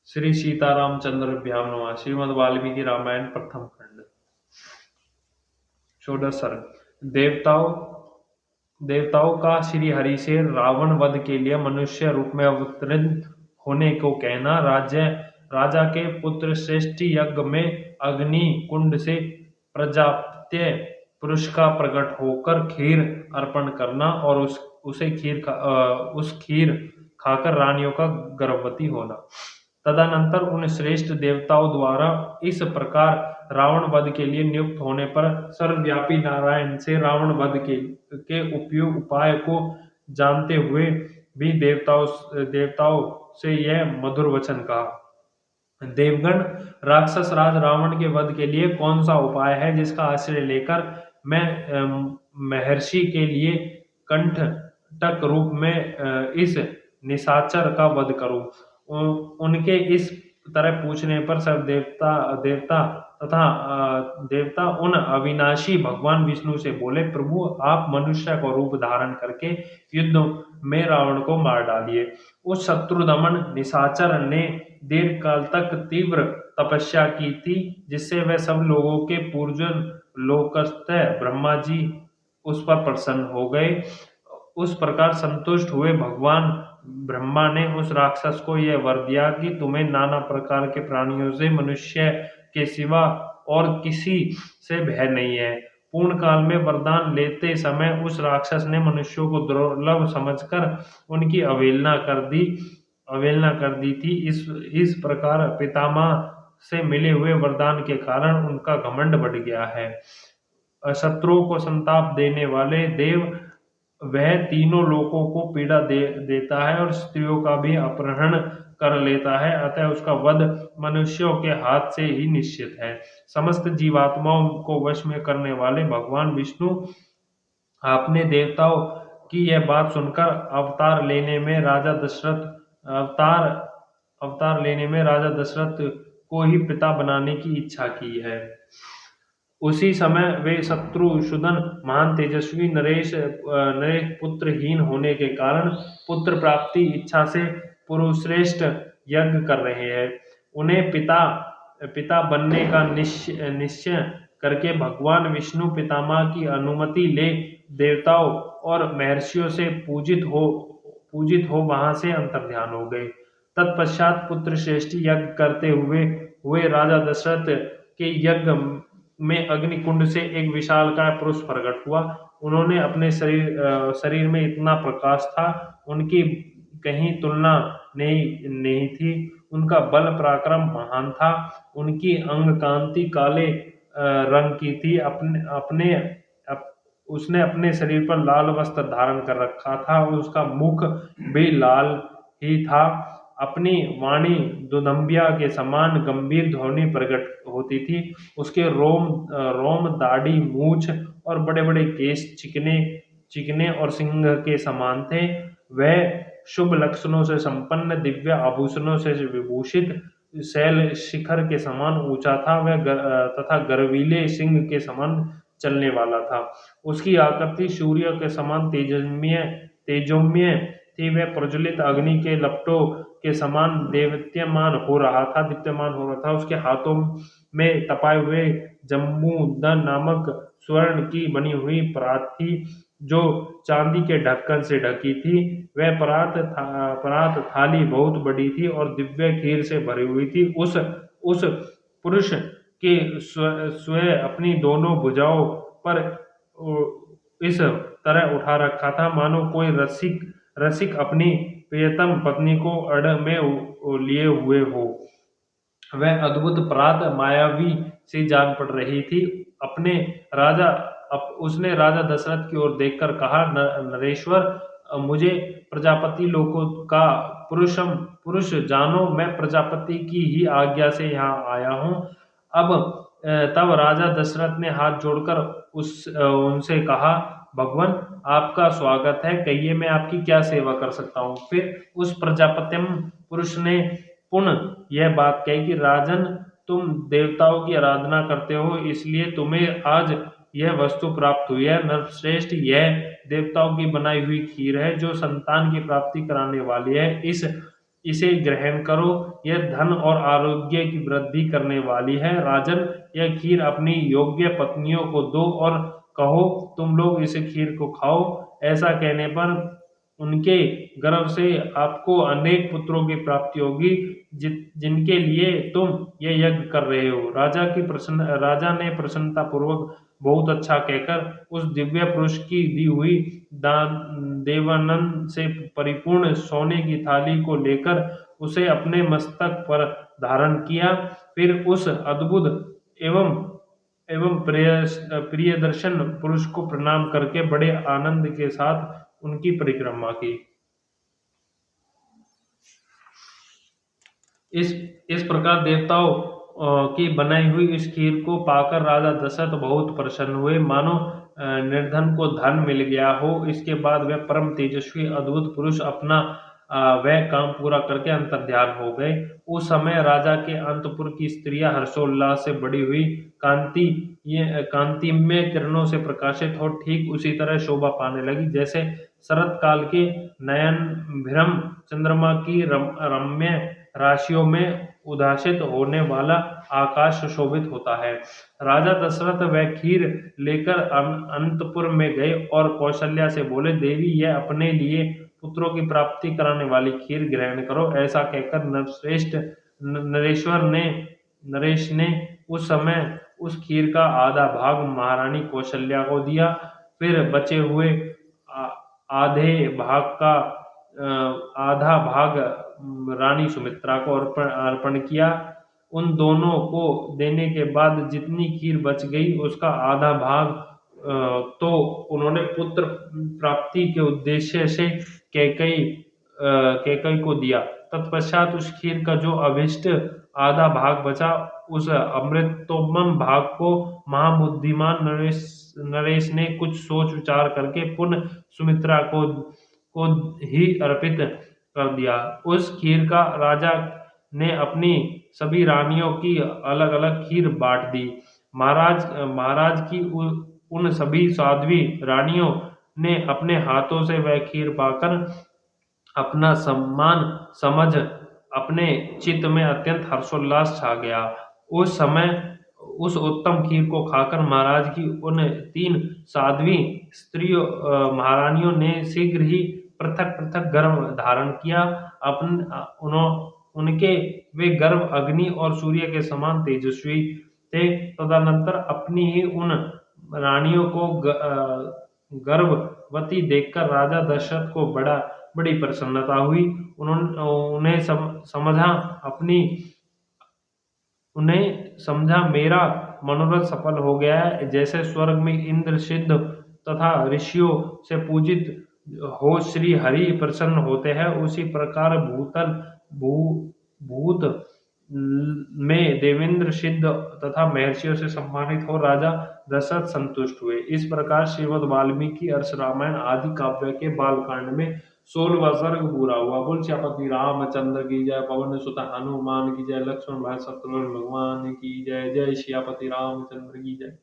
श्री सीतारामचंद्राभ्याम नमः। श्रीमद् वाल्मीकि रामायण प्रथम खंड। षोडश सर्ग। देवताओं का श्री हरि से रावण वध के लिए मनुष्य रूप में अवतरित होने को कहना। राजा के पुत्र श्रेष्ठ यज्ञ में अग्नि कुंड से प्रजापत्य पुरुष का प्रकट होकर खीर अर्पण करना और उस खीर खाकर रानियों का गर्भवती होना। तदनंतर उन श्रेष्ठ देवताओं द्वारा इस प्रकार रावण वध के लिए नियुक्त होने पर सर्वव्यापी नारायण से रावण वध के उपयोग उपाय को जानते हुए भी देवताओं से यह मधुर वचन कहा। देवगण, राक्षस राज रावण के वध के लिए कौन सा उपाय है जिसका आश्रय लेकर मैं महर्षि के लिए कंठटक रूप में इस निशाचर का वध करूं? उनके इस तरह पूछने पर सब देवता उन अविनाशी भगवान विष्णु से बोले, प्रभु आप मनुष्य को रूप धारण करके युद्ध में रावण को मार डालिए। उस शत्रुदमन निशाचर ने दीर्घ काल तक तीव्र तपस्या की थी, जिससे वह सब लोगों के पूर्वज लोकस्थ ब्रह्मा जी उस पर प्रसन्न हो गए। उस प्रकार संतुष्ट हुए भगवान ब्रह्मा ने उस राक्षस को यह वर दिया कि तुम्हें नाना प्रकार के प्राणियों से मनुष्य के सिवा और किसी से भय नहीं है। पूर्ण काल में वरदान लेते समय उस राक्षस ने मनुष्यों को दुर्लभ समझकर उनकी अवहेलना कर दी थी। इस प्रकार पितामह से मिले हुए वरदान के कारण उनका घमंड बढ़ गया है। शत्रुओं को संताप देने वाले देव वह तीनों लोगों को पीड़ा देता है और स्त्रियों का भी अपहरण कर लेता है, अतः उसका वध मनुष्यों के हाथ से ही निश्चित है। समस्त जीवात्माओं को वश में करने वाले भगवान विष्णु आपने देवताओं की यह बात सुनकर अवतार लेने में राजा दशरथ को ही पिता बनाने की इच्छा की है। उसी समय वे शत्रुसूदन महान तेजस्वी नरेश पुत्रहीन होने के कारण पुत्र प्राप्ति इच्छा से पुरुश्रेष्ठ यज्ञ कर रहे हैं। उन्हें पिता बनने का निश्चय करके भगवान विष्णु पितामह की अनुमति ले देवताओं और महर्षियों से पूजित हो वहां से अंतर्ध्यान हो गए। तत्पश्चात पुत्र श्रेष्ठ यज्ञ करते हुए राजा दशरथ के यज्ञ में अग्नि कुंड से एक विशालकाय पुरुष प्रकट हुआ। उन्होंने अपने शरीर में इतना प्रकाश था, उनकी कहीं तुलना नहीं थी। उनका बल पराक्रम महान था। उनकी अंग कांति काले रंग की थी। उसने अपने शरीर पर लाल वस्त्र धारण कर रखा था और उसका मुख भी लाल ही था। अपनी वाणी दुदंबिया के समान गंभीर ध्वनि प्रकट होती थी। उसके रोम दाढ़ी मूछ और बड़े बड़े केश चिकने और सिंह के समान थे। वह शुभ लक्षणों से संपन्न, दिव्य आभूषणों से विभूषित, शैल शिखर के समान ऊंचा था। वह तथा गर्वीले सिंह के समान चलने वाला था। उसकी आकृति सूर्य के समान तेजोमय थी। वह प्रज्वलित अग्नि के लपटों के समान दीप्यमान हो रहा था। उसके हाथों में तपाए हुए जम्बूदन नामक स्वर्ण की बनी हुई परात थी, जो चांदी के ढक्कन से ढकी थी। वह परात थाली बहुत बड़ी थी और दिव्य खीर से भरी हुई थी। उस पुरुष के स्वयं अपनी दोनों भुजाओं पर इस तरह उठा रखा था मानो कोई रसिक अपनी प्रियतम पत्नी को अड़ में लिए हुए हो। वह अद्भुत परात मायावी सी जान पड़ रही थी। उसने राजा दशरथ की ओर देखकर कहा, नरेश्वर, मुझे प्रजापति लोकों का पुरुष जानो। मैं प्रजापति की ही आज्ञा से यहाँ आया हूँ। तब राजा दशरथ ने हाथ जोड़कर उनसे कहा, भगवान, आपका स्वागत है, कहिए मैं आपकी क्या सेवा कर सकता हूँ। फिर उस प्रजापतिम पुरुष ने पुनः यह बात कही कि राजन, तुम देवताओं की आराधना करते हो, इसलिए तुम्हें आज यह वस्तु प्राप्त हुई है। नरश्रेष्ठ, यह देवताओं की बनाई हुई खीर है जो संतान की प्राप्ति कराने वाली है। इसे ग्रहण करो, यह धन और आरोग्य की वृद्धि करने वाली है। राजन, यह खीर अपनी योग्य पत्नियों को दो और कहो तुम लोग इस खीर को खाओ। ऐसा कहने पर उनके गर्भ से आपको अनेक पुत्रों की प्राप्ति होगी, जिनके लिए तुम ये यज्ञ कर रहे हो। राजा ने प्रसन्नता पूर्वक बहुत अच्छा कहकर उस दिव्य पुरुष की दी हुई दान देवानंद से परिपूर्ण सोने की थाली को लेकर उसे अपने मस्तक पर धारण किया। फिर उस अद्भुत एवं एवं प्रियदर्शन पुरुष को प्रणाम करके बड़े आनंद के साथ उनकी परिक्रमा की। इस इस प्रकार देवताओं की बनाई हुई इस खीर को पाकर राजा दशरथ बहुत प्रसन्न हुए, मानो निर्धन को धन मिल गया हो। इसके बाद वह परम तेजस्वी अद्भुत पुरुष अपना वह काम पूरा करके अंतर्ध्यान हो गए। उस समय राजा के अंतपुर की स्त्रियां हर्षोल्लास से बड़ी हुई कांतिमय किरणों से प्रकाशित हो ठीक उसी तरह शोभा पाने लगी जैसे शरत काल के नयन भ्रम चंद्रमा की रम्य राशियों में उदासित होने वाला आकाश सुशोभित होता है। राजा दशरथ वह खीर लेकर अनंतपुर में गए और कौशल्या से बोले, देवी, यह अपने लिए पुत्रों की प्राप्ति कराने वाली खीर ग्रहण करो। ऐसा कहकर नरश्रेष्ठ नरेश ने उस समय उस खीर का आधा भाग महारानी कौशल्या को दिया, फिर बचे हुए आधे भाग का आधा भाग रानी सुमित्रा को अर्पण किया। उन दोनों को देने के बाद जितनी खीर बच गई उसका आधा भाग तो उन्होंने पुत्र प्राप्ति के उद्देश्य से कैकई को दिया। तत्पश्चात उस खीर का जो अभिष्ट आधा भाग बचा, उस अमृतोपम भाग को महाबुद्धिमान नरेश ने कुछ सोच विचार करके पुनः सुमित्रा को ही अर्पित कर दिया। उस खीर का राजा ने अपनी सभी रानियों की अलग अलग खीर बांट दी। महाराज की उन सभी साध्वी रानियों ने अपने हाथों से वह खीर पाकर अपना सम्मान समझ अपने चित्त में अत्यंत हर्षोल्लास छा गया। उस समय उस उत्तम खीर को खाकर महाराज की उन 3 साध्वी स्त्रियों महारानियों ने शीघ्र ही पृथक पृथक गर्भ धारण किया। उनके वे गर्भ अग्नि और सूर्य के समान तेजस्वी थे। तदनंतर अपनी ही उन रानियों को गर्भवती देखकर राजा दशरथ को बड़ी प्रसन्नता हुई। उन्हें समझा मेरा मनोरथ सफल हो गया है। जैसे स्वर्ग में इंद्र सिद्ध तथा ऋषियों से पूजित हो श्री हरि प्रसन्न होते हैं, उसी प्रकार भूत में देवेंद्र सिद्ध तथा महर्षियों से सम्मानित हो राजा दशरथ संतुष्ट हुए। इस प्रकार श्रीमद् वाल्मीकि अर्ष रामायण आदि काव्य के बालकांड में 16वां सर्ग पूरा हुआ। बोल सियापति रामचंद्र की जय, पवन सुत हनुमान की जय, लक्ष्मण भाई शत्रुघ्न भगवान की जय। जय सियापति रामचंद्र की जय।